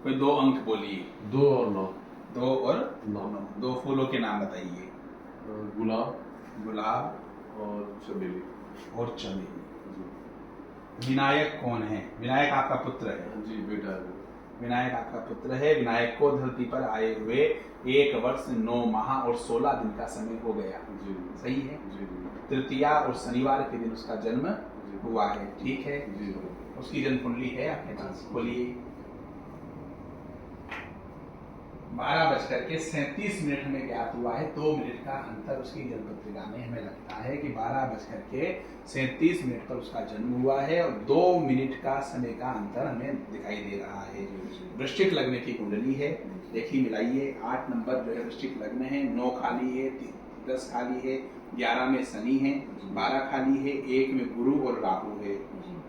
कोई दो अंक बोलिए। 2 और 9। 2 और 9। 2 फूलों के नाम बताइए। गुलाब गुलाब और चमेली। और चमेली। विनायक कौन है? विनायक आपका पुत्र है। जी बेटा है। विनायक आपका पुत्र है। विनायक को धरती पर आए हुए 1 वर्ष 9 माह और 16 दिन का समय हो गया। जी सही है। जी तृतीया और शनिवार के दिन उसका जन्म हुआ है। ठीक है जी। उसकी जन्म कुंडली है आपके पास, बोलिए। 12:37 में ज्ञात हुआ है। 2 मिनट का अंतर उसकी जन्म पत्रिका में हमें लगता है कि 12:37 पर उसका जन्म हुआ है और 2 मिनट का समय का अंतर हमें दिखाई दे रहा है। वृश्चिक लग्न की कुंडली है। देखिए मिलाइए। 8 नंबर जो है वृश्चिक लग्न है। 9 खाली है, 10 खाली है, 11 में शनि है, 12 खाली है, 1 में गुरु और राहु है,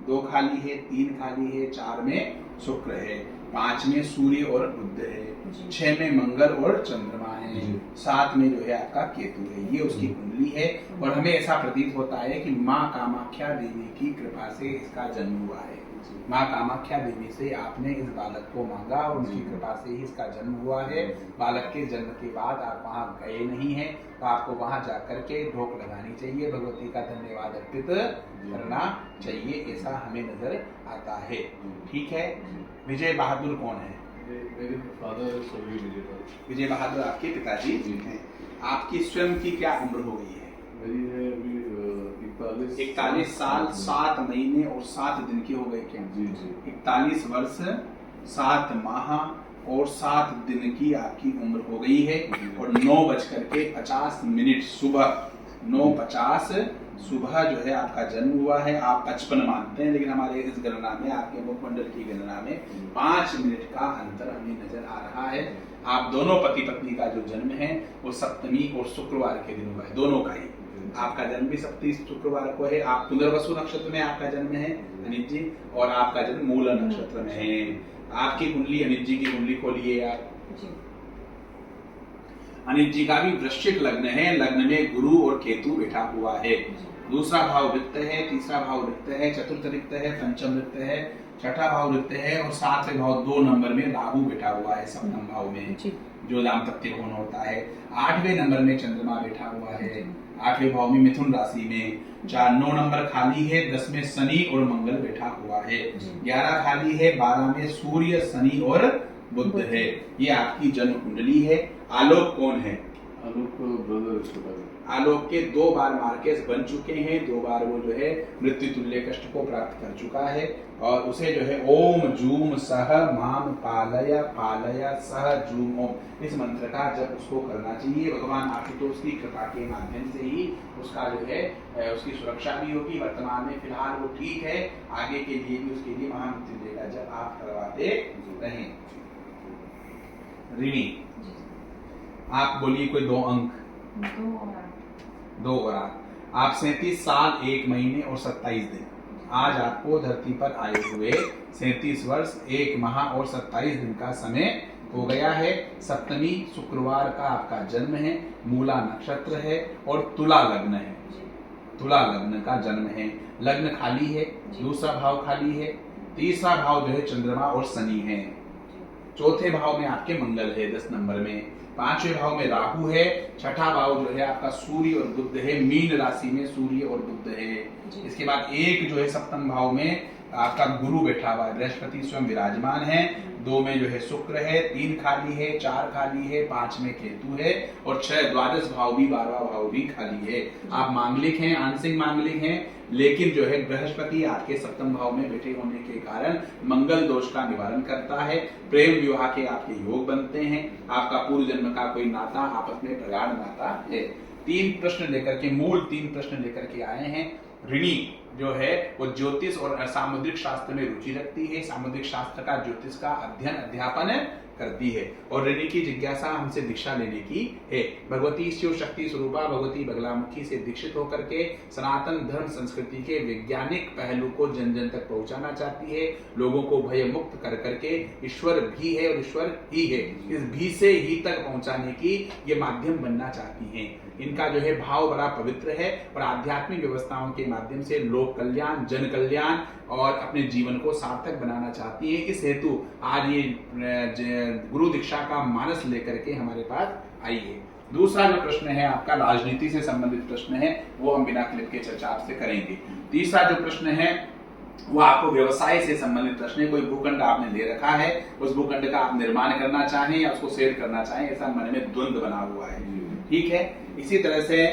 2 खाली है, 3 खाली है, 4 में शुक्र है, 5 में सूर्य और बुध है, 6 में मंगल और चंद्रमा है, 7 में जो है आपका केतु है। ये उसकी कुंडली है और हमें ऐसा प्रतीत होता है कि माँ कामाख्या देवी की कृपा से इसका जन्म हुआ है। माँ कामाख्या देवी से आपने इस बालक को मांगा और उनकी कृपा से ही इसका जन्म हुआ है। बालक के जन्म के बाद आप वहाँ गए नहीं हैं तो आपको वहाँ जाकर के ढोक लगानी चाहिए, भगवती का धन्यवाद अर्पित करना चाहिए, ऐसा हमें नजर आता है। ठीक है। विजय बहादुर कौन है? मेरे फादर स्वर्गीय विजय बहादुर। विजय बहादुर आपके पिताजी हैं। आपकी स्वयं की क्या उम्र हो गई है? मेरी है अभी 41 साल 7 महीने और 7 दिन की हो गई क्या? जी जी। 41 वर्ष 7 माह और 7 दिन की आपकी उम्र हो गई है और 9:50 सुबह 9:50 सुबह जो है आपका जन्म हुआ है। आप 55 मानते हैं लेकिन हमारे इस गणना में, आपके मुखमंडल की गणना में 5 मिनट का अंतर हमें नजर आ रहा है। आप दोनों पति पत्नी का जो जन्म है वो सप्तमी और शुक्रवार के दिन हुआ है, दोनों का ही। आपका जन्म भी सप्तमी शुक्रवार को है। आप पुनर्वसु नक्षत्र में आपका जन्म है अनित जी, और आपका जन्म मूल नक्षत्र में है। आपकी कुंडली, अनित जी की कुंडली खोलिए आप। अनित जी का भी वृश्चिक लग्न है। लग्न में गुरु और केतु बैठा हुआ है। दूसरा भाव रिक्त है, तीसरा भाव रिक्त है, चतुर्थ रिक्त है, पंचम रिक्त है, छठा भाव रिक्त है और 7वें भाव 2 नंबर में राहु बैठा हुआ है सप्तम भाव में, जो दाम्पत्य कोण होता है। 8वें नंबर में चंद्रमा बैठा हुआ है 8वें भाव में मिथुन राशि में। 9 नंबर खाली है, 10 में शनि और मंगल बैठा हुआ है, 11 खाली है, 12 में सूर्य, शनि और बुध है। ये आपकी जन्म कुंडली है। आलोक कौन है? आलोक ब्रदर छोटा। आलोक के 2 बार मार्केस बन चुके हैं, 2 बार वो जो है मृत्यु तुल्य कष्ट को प्राप्त कर चुका है और उसे जो है ओम जूम सह माम पालय पालय सह जूम ओम, इस मंत्र का जब उसको करना चाहिए। भगवान आशुतोष की कृपा के माध्यम से ही उसका जो है उसकी सुरक्षा भी होगी। वर्तमान में फिलहाल वो ठीक है, आगे के लिए भी उसके लिए महामृत्युंजय का जब आप करवाते रहें। ऋणी, आप बोलिए कोई 2 अंक। 2 और 8। आप 37 साल 1 महीने और 27 दिन। आज आपको धरती पर आए हुए 37 वर्ष 1 माह और 27 दिन का समय हो गया है। सप्तमी शुक्रवार का आपका जन्म है, मूला नक्षत्र है और तुला लग्न है। तुला लग्न का जन्म है। लग्न खाली है, दूसरा भाव खाली है, तीसरा भाव जो है चंद्रमा और शनि है, चौथे भाव में आपके मंगल है 10 नंबर में, 5वें भाव में राहु है, छठा भाव जो है आपका सूर्य और बुध है, मीन राशि में सूर्य और बुध है। इसके बाद 1 जो है सप्तम भाव में आपका गुरु बैठा हुआ है, बृहस्पति स्वयं विराजमान है, 2 में जो है शुक्र है, 3 खाली है, 4 खाली है, 5 में केतु है और 6 द्वादश भाव भी 12वां भाव भी खाली है। आप मांगलिक हैं, आंशिक मांगलिक हैं, लेकिन जो है बृहस्पति आपके सप्तम भाव में बैठे होने के कारण मंगल दोष का निवारण करता है। प्रेम विवाह के आपके योग बनते हैं। आपका पूर्व जन्म का कोई नाता आपस में प्रगाढ़ नाता है। 3 प्रश्न लेकर के, मूल 3 प्रश्न लेकर के आए हैं। ऋणी जो है वो ज्योतिष और सामुद्रिक शास्त्र में रुचि रखती है, सामुद्रिक शास्त्र का ज्योतिष का अध्ययन अध्यापन करती है और ऋणी की जिज्ञासा हमसे दीक्षा लेने की है। भगवती शिव शक्ति स्वरूपा भगवती बगलामुखी से दीक्षित होकर के सनातन धर्म संस्कृति के वैज्ञानिक पहलू को जन जन तक पहुंचाना चाहती है। लोगों को भय मुक्त कर करके ईश्वर भी है और ईश्वर ही है, इस भी से ही तक पहुंचाने की ये माध्यम बनना चाहती हैं। इनका जो है भाव बड़ा पवित्र है और आध्यात्मिक व्यवस्थाओं के माध्यम से लोक कल्याण, जन कल्याण, और अपने जीवन को सार्थक बनाना चाहती हैं। इस हेतु आज ये गुरु दीक्षा का मानस लेकर के हमारे पास आई है। दूसरा जो प्रश्न है आपका राजनीति से संबंधित प्रश्न है, वो हम बिना क्लिप के चर्चा आपसे करेंगे। तीसरा जो प्रश्न है वो आपको व्यवसाय से संबंधित प्रश्न है। कोई भूखंड आपने ले रखा है, उस भूखंड का आप निर्माण करना चाहें या उसको सेल करना चाहें, ऐसा मन में द्वंद्व बना हुआ है, ठीक है। इसी तरह से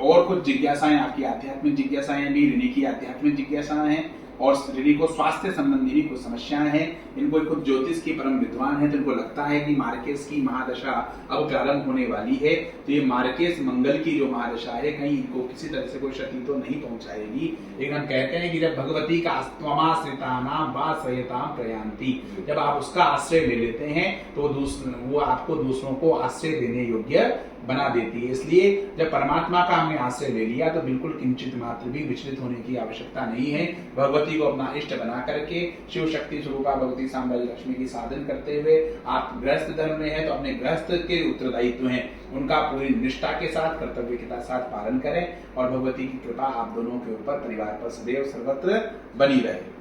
और कुछ जिज्ञासाएं आपकी आध्यात्मिक जिज्ञासाएं भी, ऋणी की आध्यात्मिक जिज्ञासाएं हैं, और ऋणी को स्वास्थ्य संबंधी भी कुछ समस्याएं हैं। इनको खुद ज्योतिष की परम विद्वान है, तो इनको लगता है कि मार्केस की महादशा अब प्रारंभ होने वाली है, तो ये मार्केस मंगल की जो महादशा है कहीं इनको किसी तरह से कोई क्षति तो नहीं पहुंचाएगी। लेकिन हम कहते हैं कि जब भगवती का त्वमाश्रितानां वासयतां प्रयान्ति, जब आप उसका आश्रय ले लेते हैं तो वो आपको दूसरों को आश्रय देने योग्य बना देती है। इसलिए जब परमात्मा का हमने आश्रय ले लिया तो बिल्कुल किंचित मात्र भी विचलित होने की आवश्यकता नहीं है। भगवती को अपना इष्ट बना करके शिव शक्ति स्वरूपा भगवती साम्राज्य लक्ष्मी की साधन करते हुए, आप गृहस्थ धर्म में हैं तो अपने गृहस्थ के उत्तरदायित्व हैं उनका पूरी निष्ठा के साथ, कर्तव्य के साथ पालन करें, और भगवती की कृपा आप दोनों के ऊपर, परिवार पर सदैव सर्वत्र बनी रहे।